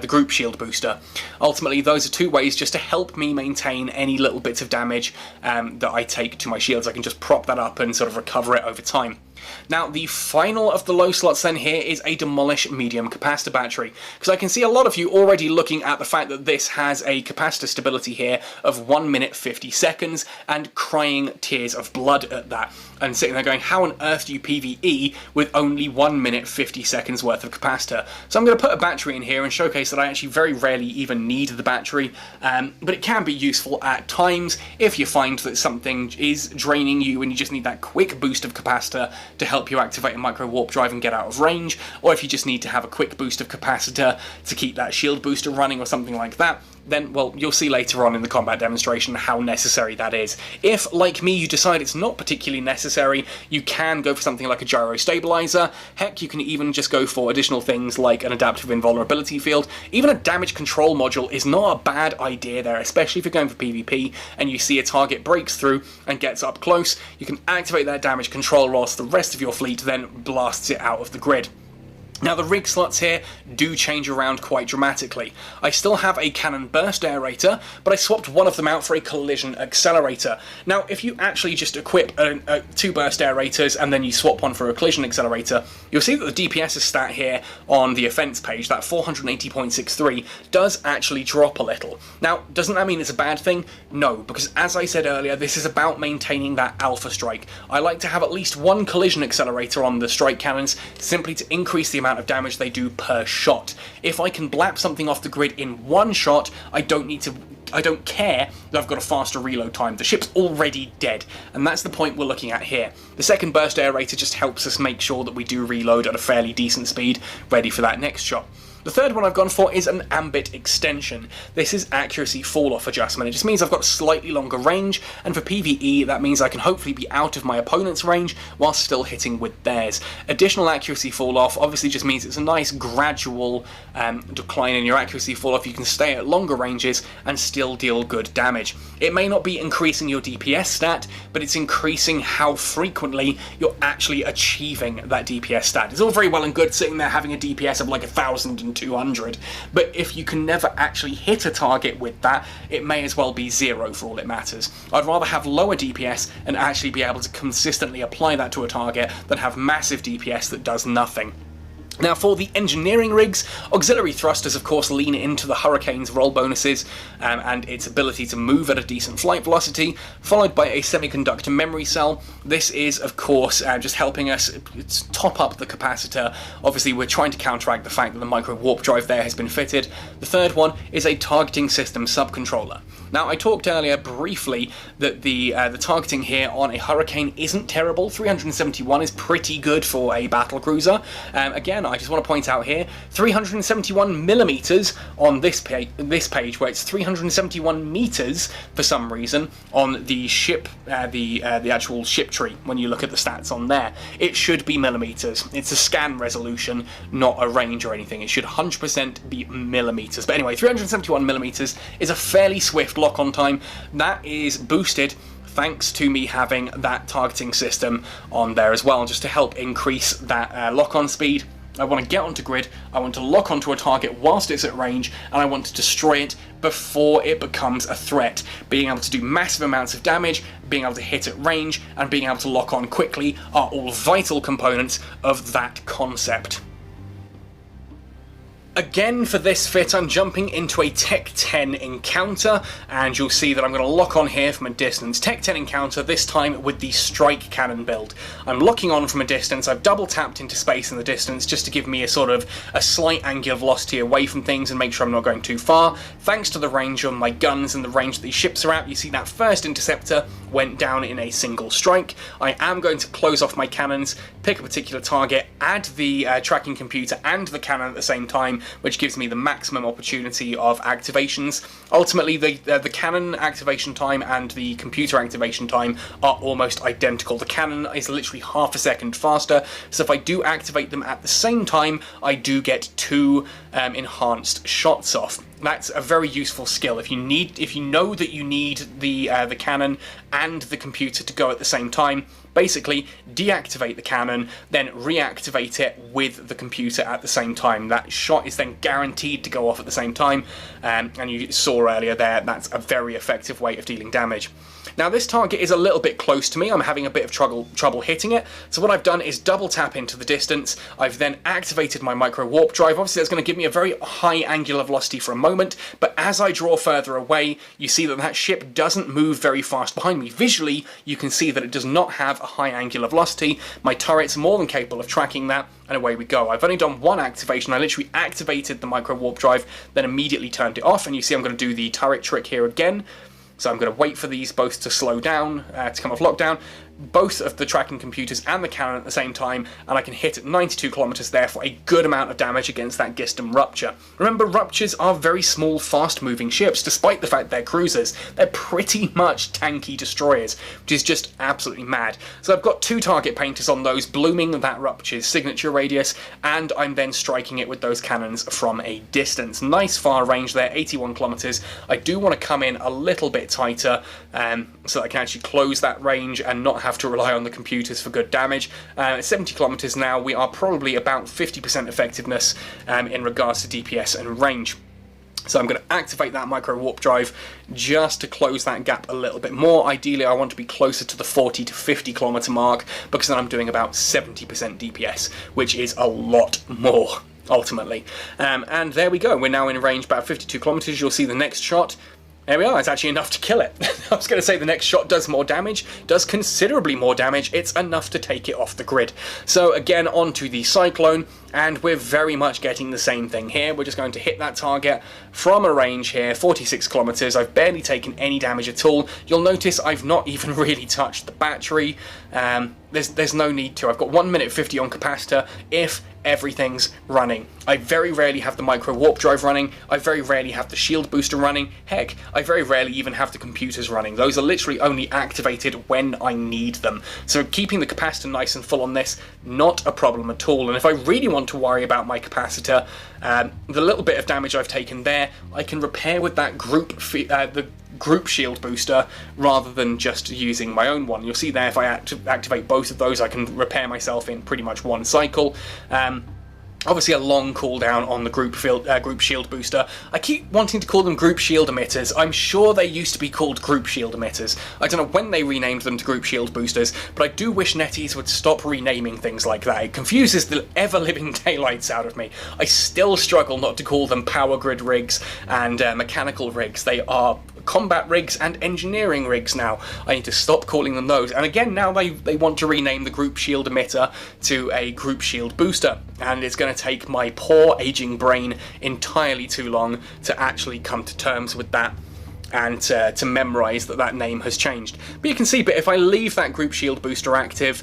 group shield booster. Ultimately, those are 2 ways just to help me maintain any little bits of damage that I take to my shields. I can just prop that up and sort of recover it over time. Now, the final of the low slots then here is a Demolish medium capacitor battery, because I can see a lot of you already looking at the fact that this has a capacitor stability here of 1 minute 50 seconds and crying tears of blood at that, and sitting there going, how on earth do you PvE with only 1 minute 50 seconds worth of capacitor? So I'm going to put a battery in here and showcase that I actually very rarely even need the battery, but it can be useful at times if you find that something is draining you and you just need that quick boost of capacitor to help you activate a micro warp drive and get out of range, or if you just need to have a quick boost of capacitor to keep that shield booster running or something like that, then, well, you'll see later on in the combat demonstration how necessary that is. If, like me, you decide it's not particularly necessary, you can go for something like a gyro stabilizer. Heck, you can even just go for additional things like an adaptive invulnerability field. Even a damage control module is not a bad idea there, especially if you're going for PvP and you see a target breaks through and gets up close. You can activate that damage control whilst the rest of your fleet then blasts it out of the grid. Now, the rig slots here do change around quite dramatically. I still have a cannon burst aerator, but I swapped one of them out for a collision accelerator. Now, if you actually just equip 2 burst aerators and then you swap one for a collision accelerator, you'll see that the DPS stat here on the offense page, that 480.63, does actually drop a little. Now, doesn't that mean it's a bad thing? No, because as I said earlier, this is about maintaining that alpha strike. I like to have at least 1 collision accelerator on the strike cannons, simply to increase the amount of damage they do per shot. If I can blap something off the grid in 1 shot, I don't care that I've got a faster reload time. The ship's already dead, and that's the point we're looking at here. The second burst aerator just helps us make sure that we do reload at a fairly decent speed, ready for that next shot. The third one I've gone for is an ambit extension. This is accuracy fall-off adjustment. It just means I've got slightly longer range, and for PvE that means I can hopefully be out of my opponent's range while still hitting with theirs. Additional accuracy fall-off obviously just means it's a nice gradual decline in your accuracy fall-off. You can stay at longer ranges and still deal good damage. It may not be increasing your DPS stat, but it's increasing how frequently you're actually achieving that DPS stat. It's all very well and good sitting there having a DPS of like 1,200, but if you can never actually hit a target with that, it may as well be 0 for all it matters. I'd rather have lower DPS and actually be able to consistently apply that to a target than have massive DPS that does nothing. Now, for the engineering rigs, auxiliary thrusters of course lean into the Hurricane's roll bonuses and its ability to move at a decent flight velocity, followed by a semiconductor memory cell. This is of course just helping us top up the capacitor. Obviously we're trying to counteract the fact that the micro warp drive there has been fitted. The third one is a targeting system subcontroller. Now, I talked earlier briefly that the targeting here on a Hurricane isn't terrible. 371 is pretty good for a Battlecruiser. Again, I just want to point out here, 371 millimeters on this page, where it's 371 meters for some reason on the ship, the actual ship tree. When you look at the stats on there, it should be millimeters. It's a scan resolution, not a range or anything. It should 100% be millimeters. But anyway, 371 millimeters is a fairly swift lock-on time. That is boosted thanks to me having that targeting system on there as well, just to help increase that lock-on speed. I want to get onto grid, I want to lock onto a target whilst it's at range, and I want to destroy it before it becomes a threat. Being able to do massive amounts of damage, being able to hit at range, and being able to lock on quickly are all vital components of that concept. Again, for this fit, I'm jumping into a Tech 10 encounter, and you'll see that I'm going to lock on here from a distance. Tech 10 encounter, this time with the strike cannon build. I'm locking on from a distance. I've double tapped into space in the distance just to give me a slight angular velocity away from things and make sure I'm not going too far. Thanks to the range on my guns and the range that these ships are at, you see that first interceptor went down in a single strike. I am going to close off my cannons, pick a particular target, add the tracking computer and the cannon at the same time, which gives me the maximum opportunity of activations. Ultimately, the cannon activation time and the computer activation time are almost identical. The cannon is literally half a second faster, so if I do activate them at the same time, I do get 2 enhanced shots off. That's a very useful skill. If you know that you need the cannon and the computer to go at the same time, basically deactivate the cannon, then reactivate it with the computer at the same time. That shot is then guaranteed to go off at the same time, and you saw earlier there, that's a very effective way of dealing damage. Now this target is a little bit close to me, I'm having a bit of trouble hitting it, so what I've done is double tap into the distance. I've then activated my micro warp drive. Obviously that's going to give me a very high angular velocity for a moment, but as I draw further away, you see that that ship doesn't move very fast behind me. Visually, you can see that it does not have a high angular velocity. My turret's more than capable of tracking that, and away we go. I've only done one activation. I literally activated the micro warp drive, then immediately turned it off, and you see I'm going to do the turret trick here again. So I'm going to wait for these both to slow down, to come off lockdown, both of the tracking computers and the cannon at the same time, and I can hit at 92 kilometers there for a good amount of damage against that Gistum Rupture. Remember, Ruptures are very small, fast-moving ships, despite the fact they're cruisers. They're pretty much tanky destroyers, which is just absolutely mad. So I've got 2 target painters on those, blooming that Rupture's signature radius, and I'm then striking it with those cannons from a distance. Nice far range there, 81 kilometers. I do want to come in a little bit tighter, so that I can actually close that range and not have to rely on the computers for good damage. At 70 kilometers now, we are probably about 50% effectiveness in regards to DPS and range. So I'm going to activate that micro warp drive just to close that gap a little bit more. Ideally, I want to be closer to the 40 to 50 kilometer mark, because then I'm doing about 70% DPS, which is a lot more, ultimately. And there we go. We're now in range about 52 kilometers. You'll see the next shot. There we are, it's actually enough to kill it. I was going to say the next shot does more damage, does considerably more damage, it's enough to take it off the grid. So again, onto the Cyclone, and we're very much getting the same thing here. We're just going to hit that target from a range here, 46 kilometers. I've barely taken any damage at all. You'll notice I've not even really touched the battery. There's no need to. I've got 1 minute 50 on capacitor if everything's running. I very rarely have the micro warp drive running. I very rarely have the shield booster running. Heck, I very rarely even have the computers running. Those are literally only activated when I need them. So keeping the capacitor nice and full on this, not a problem at all. And if I really want to worry about my capacitor, the little bit of damage I've taken there, I can repair with that the group shield booster rather than just using my own one. You'll see there, if I activate both of those, I can repair myself in pretty much one cycle. Obviously a long cooldown on the group shield booster. I keep wanting to call them group shield emitters. I'm sure they used to be called group shield emitters. I don't know when they renamed them to group shield boosters, but I do wish NetEase would stop renaming things like that. It confuses the ever-living daylights out of me. I still struggle not to call them power grid rigs and mechanical rigs. They are combat rigs and engineering rigs now. I need to stop calling them those. And again, now they want to rename the group shield emitter to a group shield booster, and it's going to take my poor aging brain entirely too long to actually come to terms with that and to memorize that name has changed. But you can see, but if I leave that group shield booster active,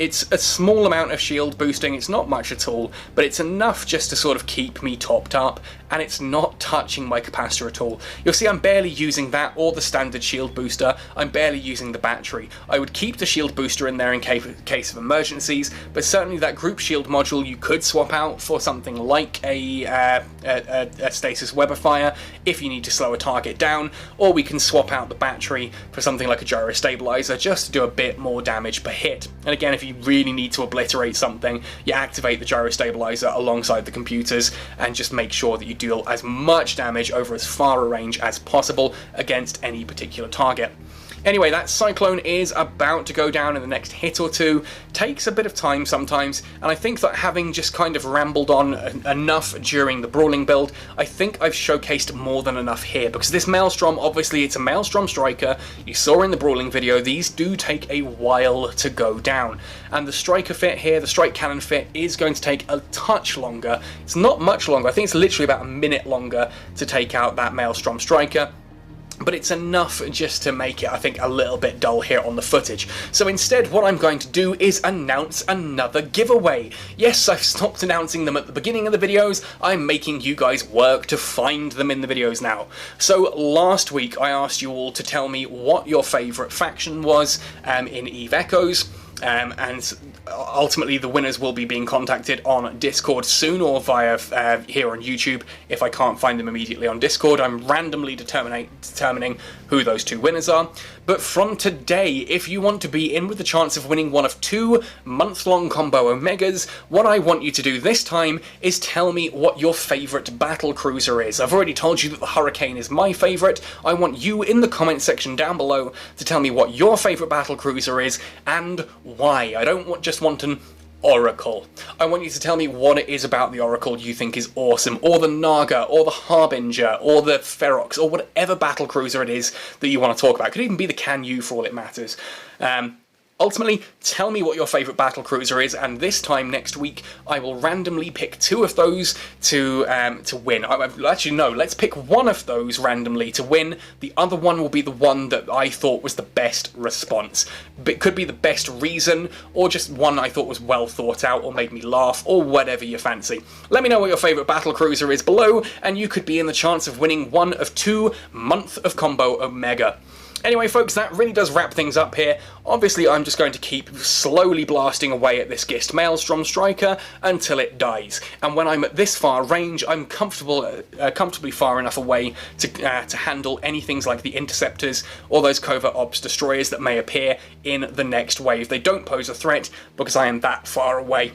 it's a small amount of shield boosting. It's not much at all, but it's enough just to sort of keep me topped up, and it's not touching my capacitor at all. You'll see I'm barely using that or the standard shield booster. I'm barely using the battery. I would keep the shield booster in there in case of emergencies, but certainly that group shield module you could swap out for something like a stasis weber fire if you need to slow a target down, or we can swap out the battery for something like a gyro stabilizer just to do a bit more damage per hit. And again, if you you really need to obliterate something, you activate the gyro stabilizer alongside the computers and just make sure that you deal as much damage over as far a range as possible against any particular target. Anyway, that Cyclone is about to go down in the next hit or two. Takes a bit of time sometimes, and I think that having just kind of rambled on enough during the Brawling build, I think I've showcased more than enough here, because this Maelstrom, obviously it's a Maelstrom Striker. You saw in the Brawling video, these do take a while to go down. And the Striker fit here, the Strike Cannon fit, is going to take a touch longer. It's not much longer, I think it's literally about a minute longer to take out that Maelstrom Striker. But it's enough just to make it, I think, a little bit dull here on the footage. So instead, what I'm going to do is announce another giveaway. Yes, I've stopped announcing them at the beginning of the videos. I'm making you guys work to find them in the videos now. So last week, I asked you all to tell me what your favourite faction was in EVE Echoes. And ultimately the winners will be being contacted on Discord soon, or via here on YouTube. If I can't find them immediately on Discord, I'm randomly determining who those two winners are. But from today, if you want to be in with the chance of winning one of 2 month-long combo Omegas, what I want you to do this time is tell me what your favourite Battlecruiser is. I've already told you that the Hurricane is my favourite. I want you in the comment section down below to tell me what your favourite Battlecruiser is and why. I don't just want an Oracle. I want you to tell me what it is about the Oracle you think is awesome, or the Naga, or the Harbinger, or the Ferox, or whatever Battlecruiser it is that you want to talk about. It could even be the Can-U for all it matters. Ultimately, tell me what your favourite Battlecruiser is, and this time next week I will randomly pick 2 of those to win. Actually, no, let's pick 1 of those randomly to win. The other one will be the one that I thought was the best response. It could be the best reason, or just one I thought was well thought out, or made me laugh, or whatever you fancy. Let me know what your favourite Battlecruiser is below, and you could be in the chance of winning one of 2 Month of Combo Omega. Anyway, folks, that really does wrap things up here. Obviously, I'm just going to keep slowly blasting away at this Gist Maelstrom Striker until it dies. And when I'm at this far range, I'm comfortably far enough away to handle any things like the Interceptors or those Covert Ops Destroyers that may appear in the next wave. They don't pose a threat because I am that far away.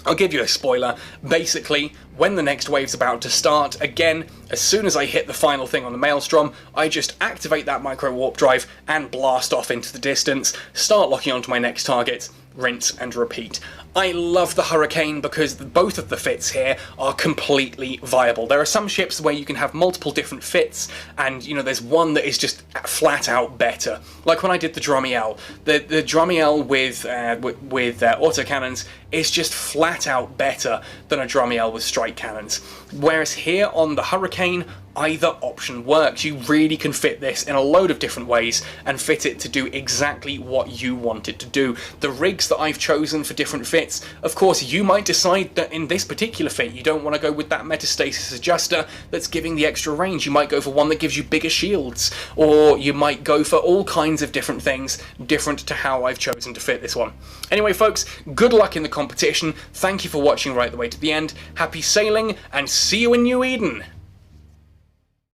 I'll give you a spoiler. Basically, when the next wave's about to start, again, as soon as I hit the final thing on the Maelstrom, I just activate that micro warp drive and blast off into the distance, start locking onto my next target, rinse and repeat. I love the Hurricane because both of the fits here are completely viable. There are some ships where you can have multiple different fits, and you know, there's one that is just flat out better. Like when I did the Dromiel. The Dromiel with autocannons is just flat out better than a Dromiel with strike cannons. Whereas here on the Hurricane, either option works. You really can fit this in a load of different ways and fit it to do exactly what you want it to do. The rigs that I've chosen for different fits, of course, you might decide that in this particular fit you don't want to go with that metastasis adjuster that's giving the extra range. You might go for one that gives you bigger shields, or you might go for all kinds of different things different to how I've chosen to fit this one. Anyway, folks, good luck in the competition. Thank you for watching right the way to the end. Happy sailing, and see you in New Eden!